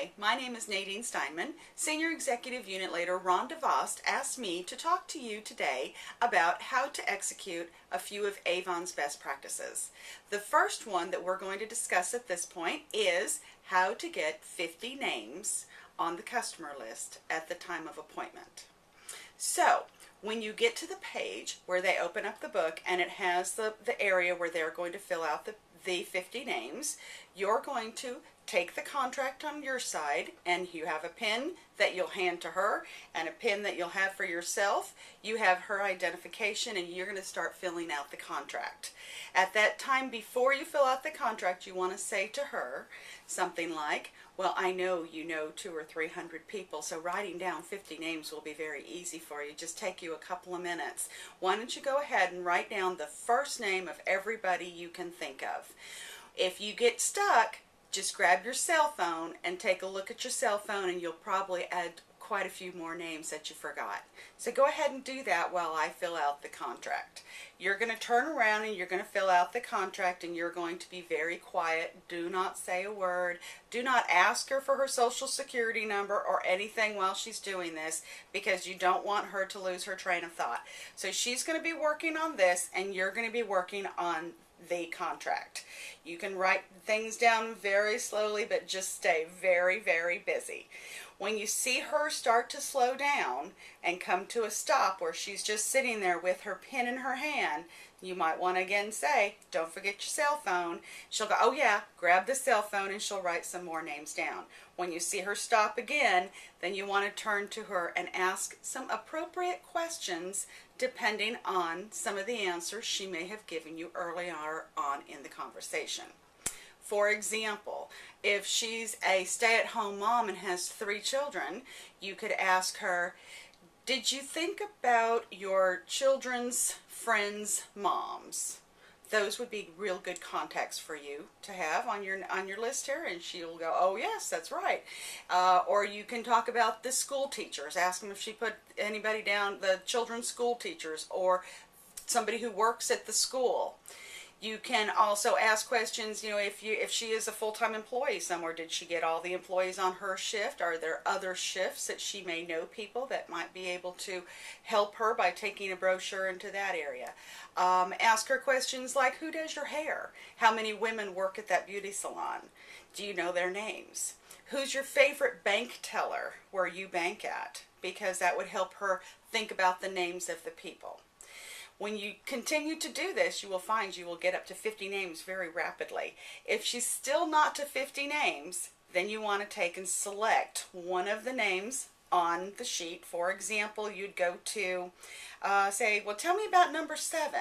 Hi, my name is Nadine Steinman. Senior Executive Unit Leader Ron DeVost asked me to talk to you today about how to execute a few of Avon's best practices. The first one that we're going to discuss at this point is how to get 50 names on the customer list at the time of appointment. So, when you get to the page where they open up the book and it has the area where they're going to fill out the 50 names, you're going to take the contract on your side, and you have a pen that you'll hand to her and a pen that you'll have for yourself. You have her identification and you're going to start filling out the contract. At that time, before you fill out the contract, you want to say to her something like, well, I know you know 200 or 300 people, so writing down 50 names will be very easy for you. Just take you a couple of minutes. Why don't you go ahead and write down the first name of everybody you can think of. If you get stuck, just grab your cell phone and take a look at your cell phone, and you'll probably add quite a few more names that you forgot. So go ahead and do that while I fill out the contract. You're going to turn around and you're going to fill out the contract, and you're going to be very quiet. Do not say a word. Do not ask her for her social security number or anything while she's doing this, because you don't want her to lose her train of thought. So she's going to be working on this, and you're going to be working on the contract. You can write things down very slowly, but just stay very, very busy. When you see her start to slow down and come to a stop where she's just sitting there with her pen in her hand, you might want to again say, don't forget your cell phone. She'll go, oh yeah, grab the cell phone, and she'll write some more names down. When you see her stop again, then you want to turn to her and ask some appropriate questions depending on some of the answers she may have given you earlier on in the conversation. For example, if she's a stay-at-home mom and has 3 children, you could ask her, did you think about your children's friends' moms? Those would be real good contacts for you to have on your list here, and she'll go, oh yes, that's right. Or you can talk about the school teachers. Ask them if she put anybody down, the children's school teachers, or somebody who works at the school. You can also ask questions, if she is a full-time employee somewhere, did she get all the employees on her shift? Are there other shifts that she may know people that might be able to help her by taking a brochure into that area? Ask her questions like, who does your hair? How many women work at that beauty salon? Do you know their names? Who's your favorite bank teller where you bank at? Because that would help her think about the names of the people. When you continue to do this, you will find you will get up to 50 names very rapidly. If she's still not to 50 names, then you want to take and select one of the names on the sheet. For example, you'd go to say, well, tell me about number 7.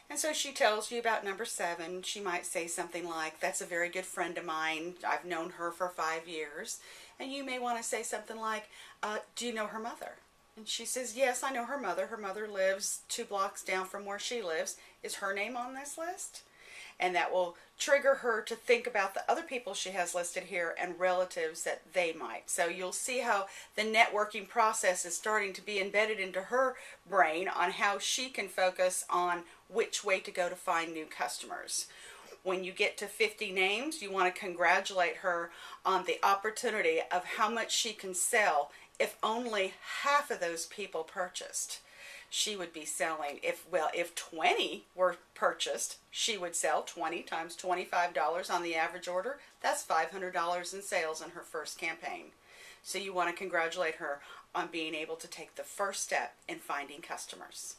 And so she tells you about number 7. She might say something like, that's a very good friend of mine. I've known her for 5 years. And you may want to say something like, do you know her mother? And she says, yes, I know her mother. Her mother lives 2 blocks down from where she lives. Is her name on this list? And that will trigger her to think about the other people she has listed here and relatives that they might. So you'll see how the networking process is starting to be embedded into her brain on how she can focus on which way to go to find new customers. When you get to 50 names, you want to congratulate her on the opportunity of how much she can sell if only half of those people purchased. She would be selling, if 20 were purchased, she would sell 20 times $25 on the average order. That's $500 in sales in her first campaign. So you want to congratulate her on being able to take the first step in finding customers.